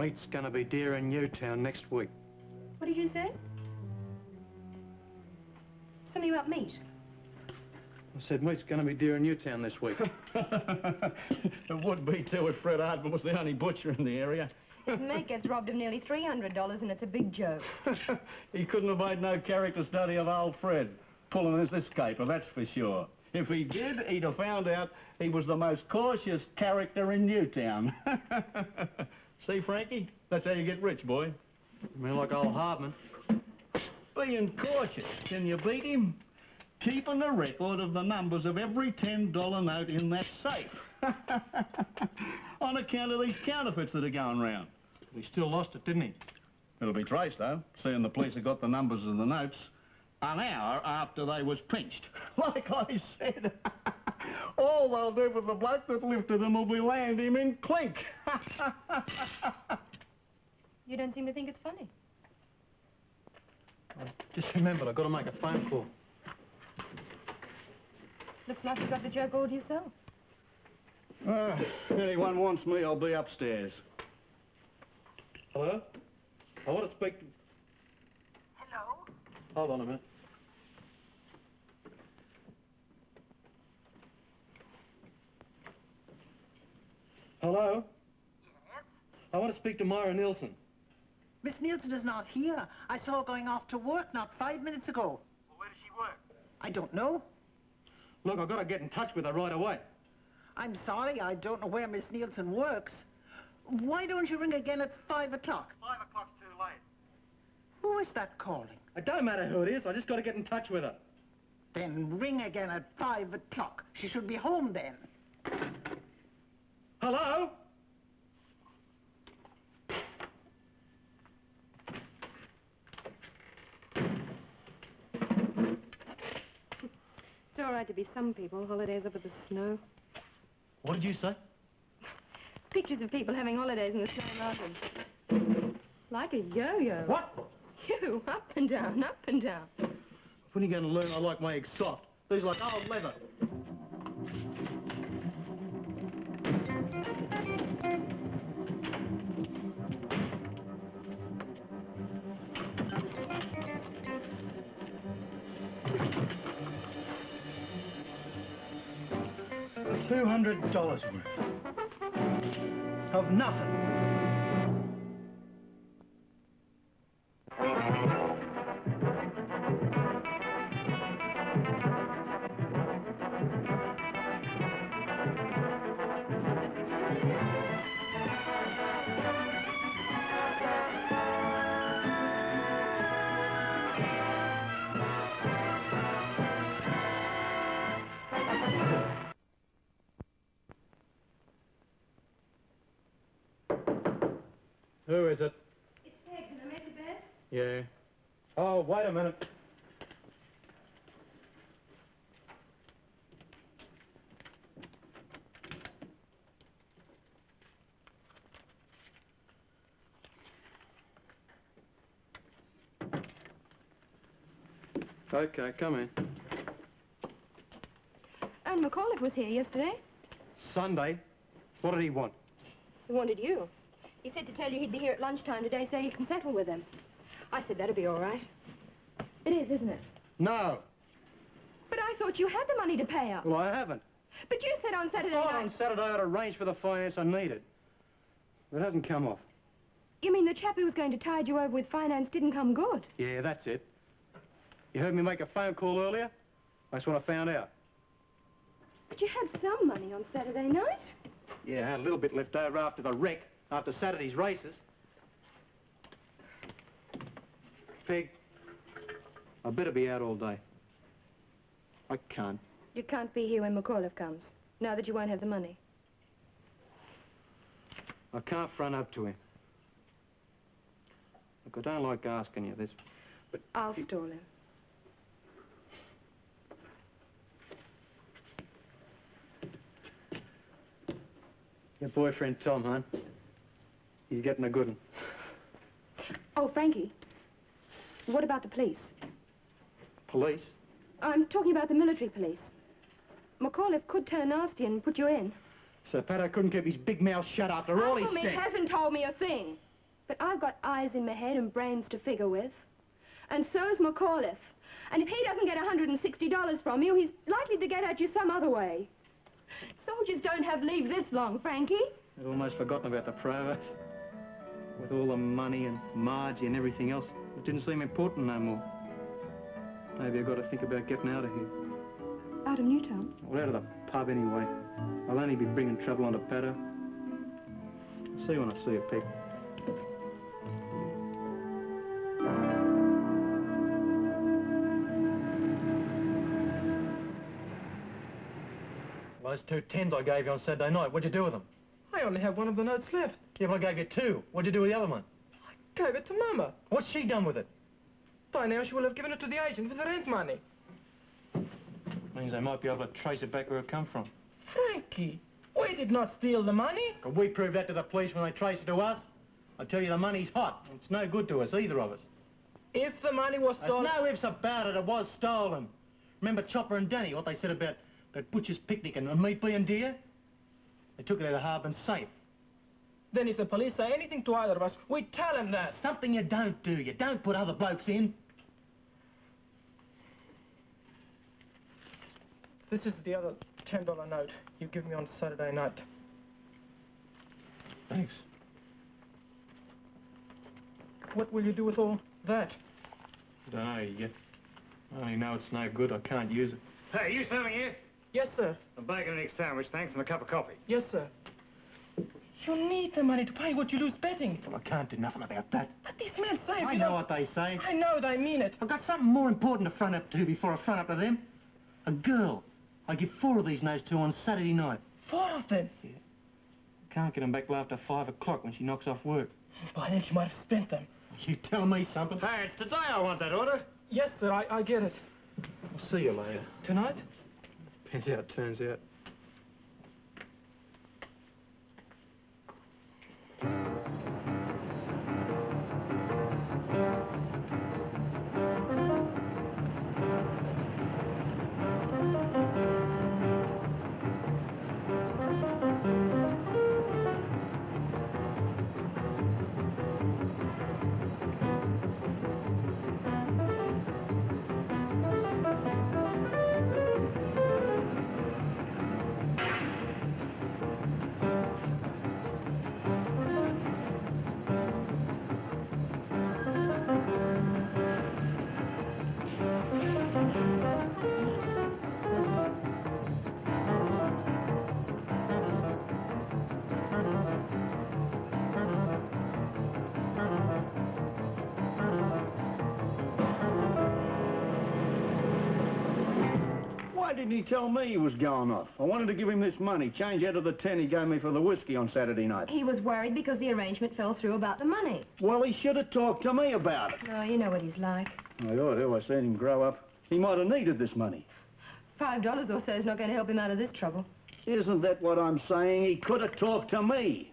Meat's gonna be dear in Newtown next week. What did you say? Something about meat. I said meat's gonna be dear in Newtown this week. It would be too if Fred Hardman was the only butcher in the area. His mate gets robbed of nearly $300 and it's a big joke. He couldn't have made no character study of old Fred, pulling us this caper, that's for sure. If he did, he'd have found out he was the most cautious character in Newtown. See, Frankie? That's how you get rich, boy. I mean, like old Hardman. Being cautious. Can you beat him? Keeping a record of the numbers of every $10 note in that safe. On account of these counterfeits that are going round. He still lost it, didn't he? It'll be traced, though, seeing the police have got the numbers of the notes an hour after they was pinched. Like I said, all they'll do with the bloke that lifted them will be land him in clink. You don't seem to think it's funny. I just remembered, I've got to make a phone call. Looks like you got the joke all to yourself. Anyone wants me, I'll be upstairs. Hello? I want to speak to... Hello? Hold on a minute. Hello? Yes? I want to speak to Maura Nielsen. Miss Nielsen is not here. I saw her going off to work not 5 minutes ago. Well, where does she work? I don't know. Look, I've got to get in touch with her right away. I'm sorry, I don't know where Miss Nielsen works. Why don't you ring again at 5 o'clock? 5 o'clock's too late. Who is that calling? It don't matter who it is, I just got to get in touch with her. Then ring again at 5 o'clock. She should be home then. Hello? It's all right to be some people, holidays up at the snow. What did you say? Pictures of people having holidays in the snowy mountains. Like a yo-yo. What? You, up and down, up and down. When are you going to learn I like my eggs soft? These are like old leather. $200 worth. Of nothing. Who is it? It's Peg. Can I make the bed? Yeah. Oh, wait a minute. Okay, come in. And Mcauliffe was here yesterday. Sunday? What did he want? He wanted you. He said to tell you he'd be here at lunchtime today so you can settle with him. I said that'd be all right. It is, isn't it? No. But I thought you had the money to pay up. Well, I haven't. But you said on Saturday Oh, night... on Saturday I'd arranged for the finance I needed. It hasn't come off. You mean the chap who was going to tide you over with finance didn't come good? Yeah, that's it. You heard me make a phone call earlier? That's what I found out. But you had some money on Saturday night. Yeah, I had a little bit left over after the wreck, after Saturday's races. Peg, I better be out all day. I can't. You can't be here when Mcauliffe comes, now that you won't have the money. I can't front up to him. Look, I don't like asking you this, but... I'll stall him. Your boyfriend, Tom, hon. He's getting a good one. Oh, Frankie, what about the police? Police? I'm talking about the military police. Mcauliffe could turn nasty and put you in. So Pato couldn't keep his big mouth shut after all he Uncle Mick said. hasn't told me a thing. But I've got eyes in my head and brains to figure with. And so's Mcauliffe. And if he doesn't get $160 from you, he's likely to get at you some other way. Soldiers don't have leave this long, Frankie. I'd almost forgotten about the provost. With all the money and Margie and everything else, it didn't seem important no more. Maybe I've got to think about getting out of here. Out of Newtown? Well, out of the pub anyway. I'll only be bringing trouble onto Paddo. I'll see you when I see you, Peg. Well, those 2 tens I gave you on Saturday night, what'd you do with them? I only have one of the notes left. Yeah, but I gave you 2. What'd you do with the other one? I gave it to Mama. What's she done with it? By now she will have given it to the agent for the rent money. Means they might be able to trace it back where it come from. Frankie, we did not steal the money. Could we prove that to the police when they trace it to us? I tell you, the money's hot. It's no good to us, either of us. If the money was There's stolen... no ifs about it. It was stolen. Remember Chopper and Danny, what they said about Butcher's picnic and meat being dear? They took it out of Harbin's safe. Then if the police say anything to either of us, we tell them that. Something you don't do. You don't put other blokes in. This is the other $10 note you give me on Saturday night. Thanks. What will you do with all that? Don't know yet. I only know it's no good. I can't use it. Hey, you serving here? Yes, sir. A bacon and egg sandwich, thanks, and a cup of coffee. Yes, sir. You need the money to pay what you lose betting. Well, I can't do nothing about that. But these men say if I you know don't... what they say. I know they mean it. I've got something more important to front up to before I front up to them. A girl. I give 4 of these notes to on Saturday night. 4 of them? Yeah. Can't get them back till after 5 o'clock when she knocks off work. By then she might have spent them. You tell me something. Hey, it's today I want that order. Yes, sir, I get it. I'll see you later. Tonight? Depends how it turns out. Why didn't he tell me he was going off? I wanted to give him this money, change out of the 10 he gave me for the whiskey on Saturday night. He was worried because the arrangement fell through about the money. Well, he should have talked to me about it. Oh, you know what he's like. I ought to. I seen him grow up. He might have needed this money. $5 or so is not going to help him out of this trouble. Isn't that what I'm saying? He could have talked to me.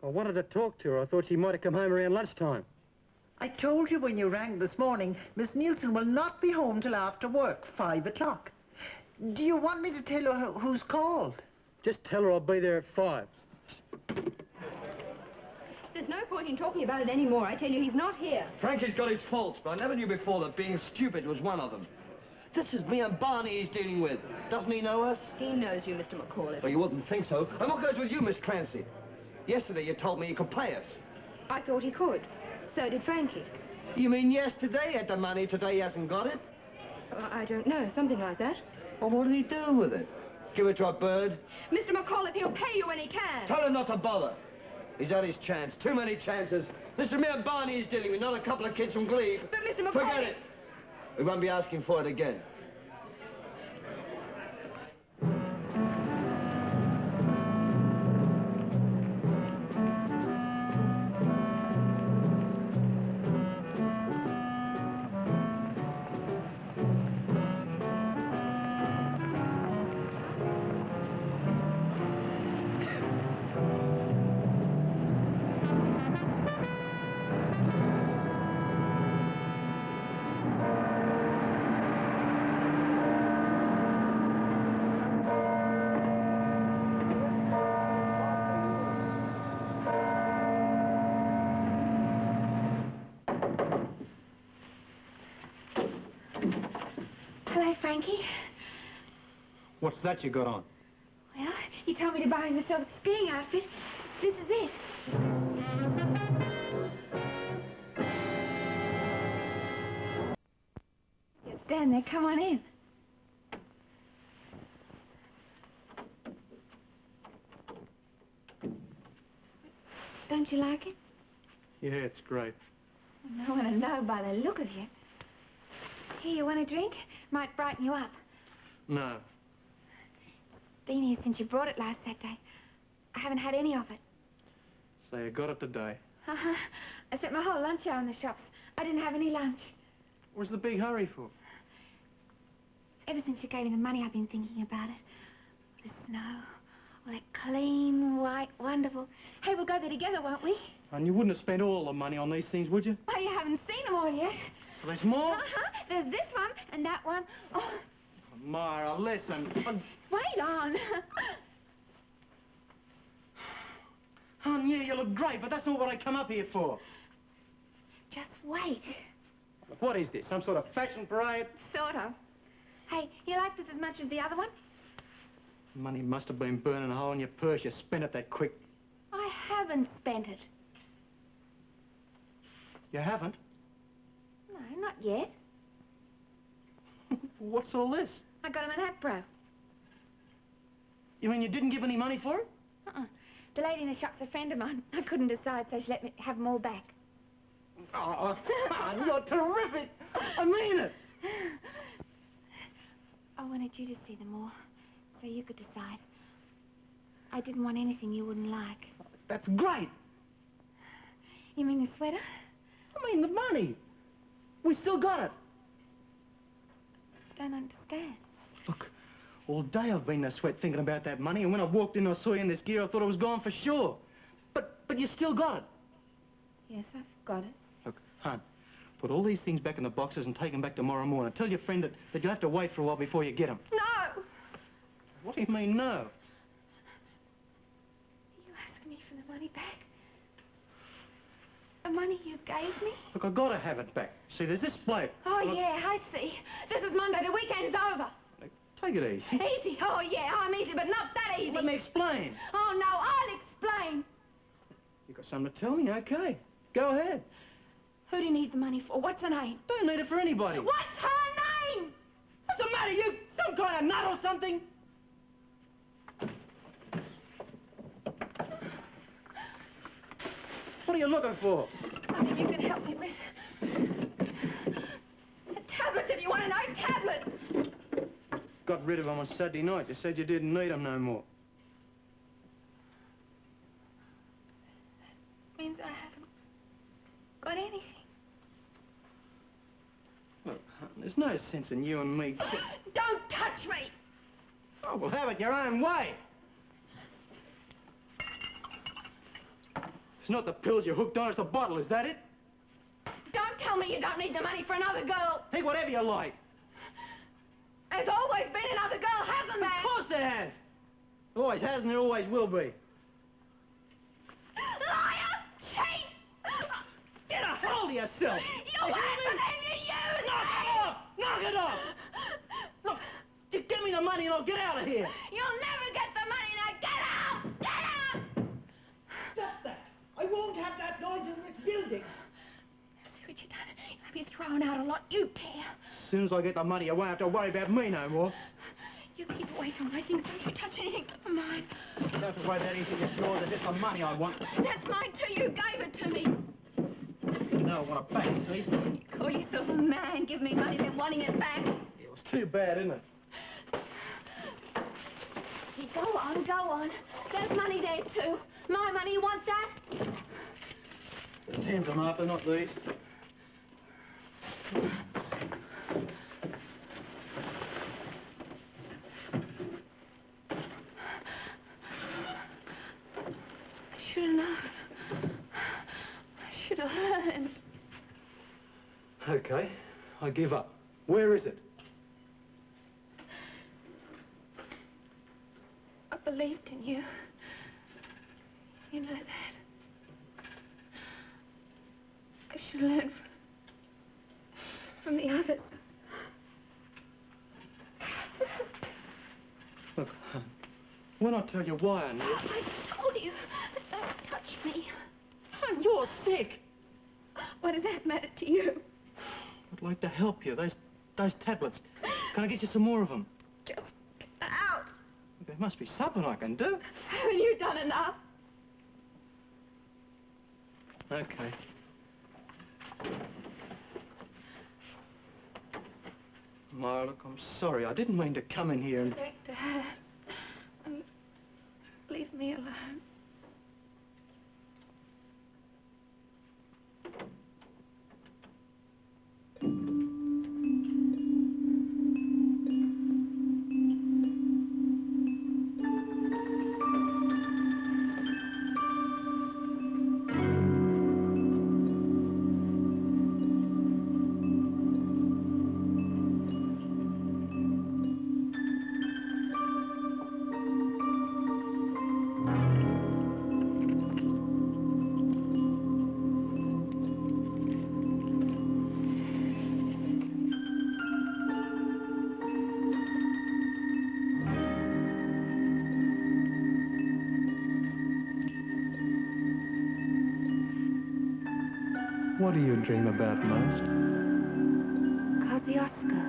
I wanted to talk to her. I thought she might have come home around lunchtime. I told you when you rang this morning, Miss Nielsen will not be home till after work, 5 o'clock. Do you want me to tell you who's called? Just tell her I'll be there at 5. There's no point in talking about it anymore. I tell you, he's not here. Frankie's got his faults, but I never knew before that being stupid was one of them. This is me and Barney he's dealing with. Doesn't he know us? He knows you, Mr. Mcauliffe. Well, you wouldn't think so. And what goes with you, Miss Clancy? Yesterday you told me he could pay us. I thought he could. So did Frankie. You mean yesterday he had the money, today he hasn't got it? I don't know, something like that. Well, what did he do with it? Give it to a bird? Mr. Mcauliffe, he'll pay you when he can. Tell him not to bother. He's had his chance. Too many chances. This is me and Barney he's dealing with, not a couple of kids from Glebe. But Mr. Mcauliffe... Forget it. We won't be asking for it again. Hello, Frankie. What's that you got on? Well, he told me to buy myself a skiing outfit. This is it. Just stand there. Come on in. Don't you like it? Yeah, it's great. I want to know by the look of you. Here, you want a drink? Might brighten you up. No. It's been here since you brought it last Saturday. I haven't had any of it. So you got it today. Uh-huh. I spent my whole lunch hour in the shops. I didn't have any lunch. What's the big hurry for? Ever since you gave me the money, I've been thinking about it. The snow, all that clean, white, wonderful. Hey, we'll go there together, won't we? And you wouldn't have spent all the money on these things, would you? Well, you haven't seen them all yet. Well, there's more? Uh-huh. There's this one and that one. Oh, Maura, listen. wait on. Hon, yeah, you look great, but that's not what I come up here for. Just wait. What is this, some sort of fashion parade? Sort of. Hey, you like this as much as the other one? Money must have been burning a hole in your purse. You spent it that quick. I haven't spent it. You haven't? No, not yet. What's all this? I got him an Appro. You mean you didn't give any money for it? Uh-uh. The lady in the shop's a friend of mine. I couldn't decide, so she let me have them all back. Oh, man, you're terrific. I mean it. I wanted you to see them all, so you could decide. I didn't want anything you wouldn't like. That's great. You mean the sweater? I mean the money. We still got it. Don't understand. Look, all day I've been in a sweat thinking about that money, and when I walked in and I saw you in this gear, I thought it was gone for sure. But you still got it. Yes, I've got it. Look, hon, put all these things back in the boxes and take them back tomorrow morning. Tell your friend that you'll have to wait for a while before you get them. No! What do you mean, no? You asking me for the money back? The money you gave me? Look, I've got to have it back. See, there's this bloke. Oh, Look, yeah, I see. This is Monday. The weekend's over. Take it easy. Easy? Oh, yeah, I'm easy, but not that easy. Let me explain. Oh, no, I'll explain. You got something to tell me? Okay. Go ahead. Who do you need the money for? What's her name? Don't need it for anybody. What's her name? What's the matter? You some kind of nut or something? What are you looking for? Nothing you can help me with. The tablets, if you want to know, tablets. Got rid of them on Saturday night. You said you didn't need them no more. That means I haven't got anything. Look, there's no sense in you and me. Don't touch me! Oh, well, have it your own way. It's not the pills you're hooked on, it's the bottle, is that it? Don't tell me you don't need the money for another girl. Think whatever you like. There's always been another girl, hasn't there? Of course there has. Always has and there always will be. Liar! Cheat! Get a hold of yourself! You have and you use Knock it off! Knock it off! Look, just give me the money and I'll get out of here. You'll never get the money, now get out! Get out! Stop that. I won't have that noise in this building. See what you've done. You'll be throwing out a lot you care. As soon as I get the money, you won't have to worry about me no more. You keep away from my things. Don't you touch anything but mine. You don't have to worry about anything that's yours. It's just the money I want. That's mine too. You gave it to me. No, I want it back, see? You call yourself a man, give me money, then wanting it back. It was too bad, isn't it? You go on, go on. There's money there too. My money, you want that? The Thames I'm after, not these. I should have known. I should have heard. Okay, I give up. Where is it? I believed in you. You know that. I should have learned from the others. When I tell you why I'm here... I told you, don't touch me. You're sick. What does that matter to you? I'd like to help you. Those tablets. Can I get you some more of them? Just get out. There must be something I can do. Haven't you done enough? Okay. Maura, look, I'm sorry. I didn't mean to come in here and... Back to her. And leave me alone. What do you dream about most? Kosciuszko.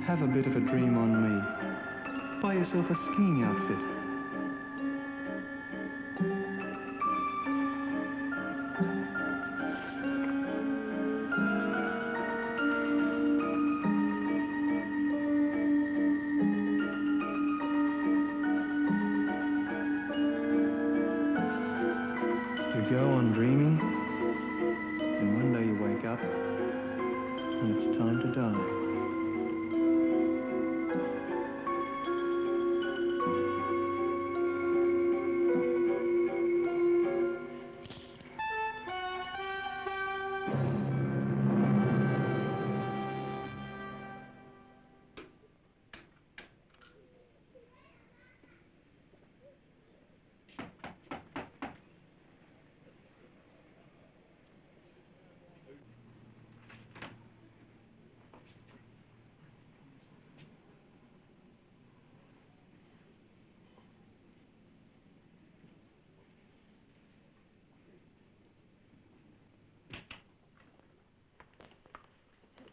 Have a bit of a dream on me. Buy yourself a skiing outfit. You go on dreaming, and one day you wake up, and it's time to die.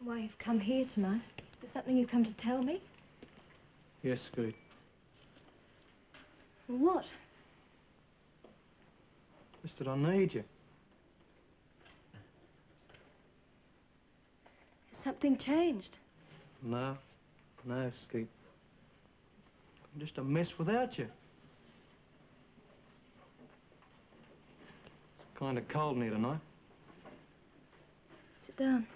Why you've come here tonight? Is there something you've come to tell me? Yes, Scoot. What? Just that I need you. Has something changed? No, Scoot. I'm just a mess without you. It's kind of cold in here tonight. Sit down.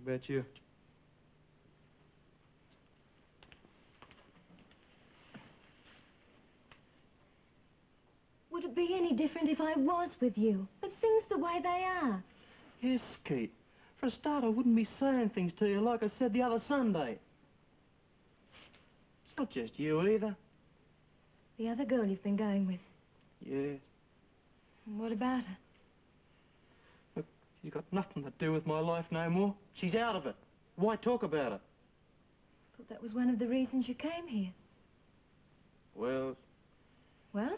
What about you? Would it be any different if I was with you? But things the way they are. Yes, Skeet. For a start, I wouldn't be saying things to you like I said the other Sunday. It's not just you either. The other girl you've been going with. Yes. And what about her? Look, she's got nothing to do with my life no more. She's out of it. Why talk about it? Thought that was one of the reasons you came here. Well, Well?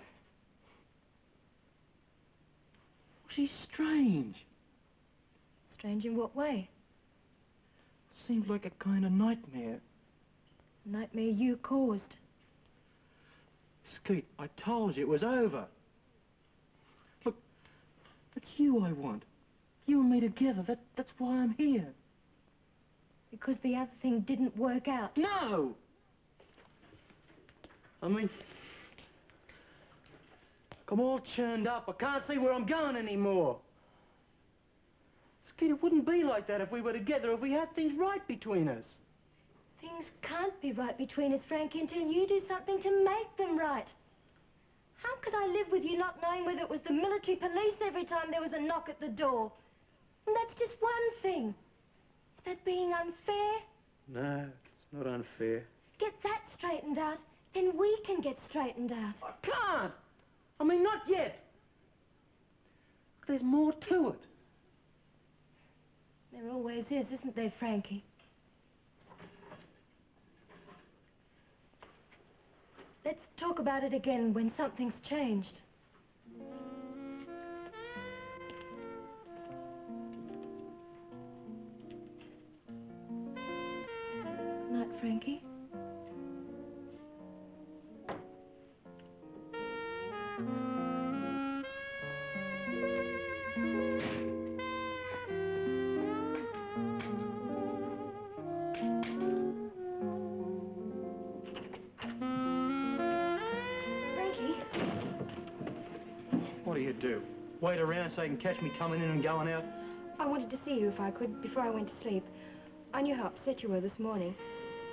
she's strange. Strange in what way? Seemed like a kind of nightmare. A nightmare you caused. Skeet, I told you it was over. Look, it's you I want. You and me together. That's why I'm here. Because the other thing didn't work out. No! I mean, I'm all churned up. I can't see where I'm going anymore. Skeet, it wouldn't be like that if we were together, if we had things right between us. Things can't be right between us, Frankie, until you do something to make them right. How could I live with you not knowing whether it was the military police every time there was a knock at the door? And that's that being unfair? No, it's not unfair. Get that straightened out, then we can get straightened out. I can't. I mean, not yet. There's more to it. There always is, isn't there, Frankie? Let's talk about it again when something's changed. Night, Frankie. What do you do? Wait around so you can catch me coming in and going out? I wanted to see you if I could before I went to sleep. I knew how upset you were this morning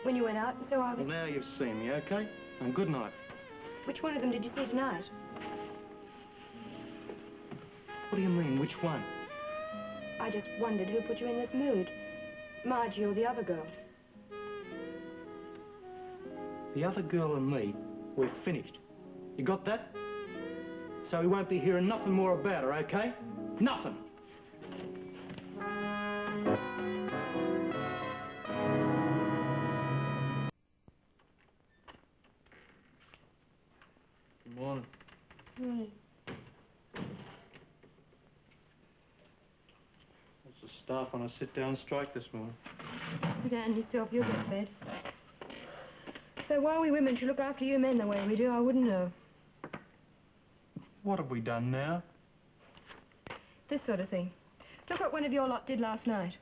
when you went out, and so I was... Well, now you've seen me, okay? And good night. Which one of them did you see tonight? What do you mean, which one? I just wondered who put you in this mood. Margie or the other girl. The other girl and me, we're finished. You got that? So we won't be hearing nothing more about her, okay? Nothing. Good morning. What's the staff on a sit-down strike this morning? Sit down yourself, you'll get fed. Though why we women should look after you men the way we do, I wouldn't know. What have we done now? This sort of thing. Look what one of your lot did last night.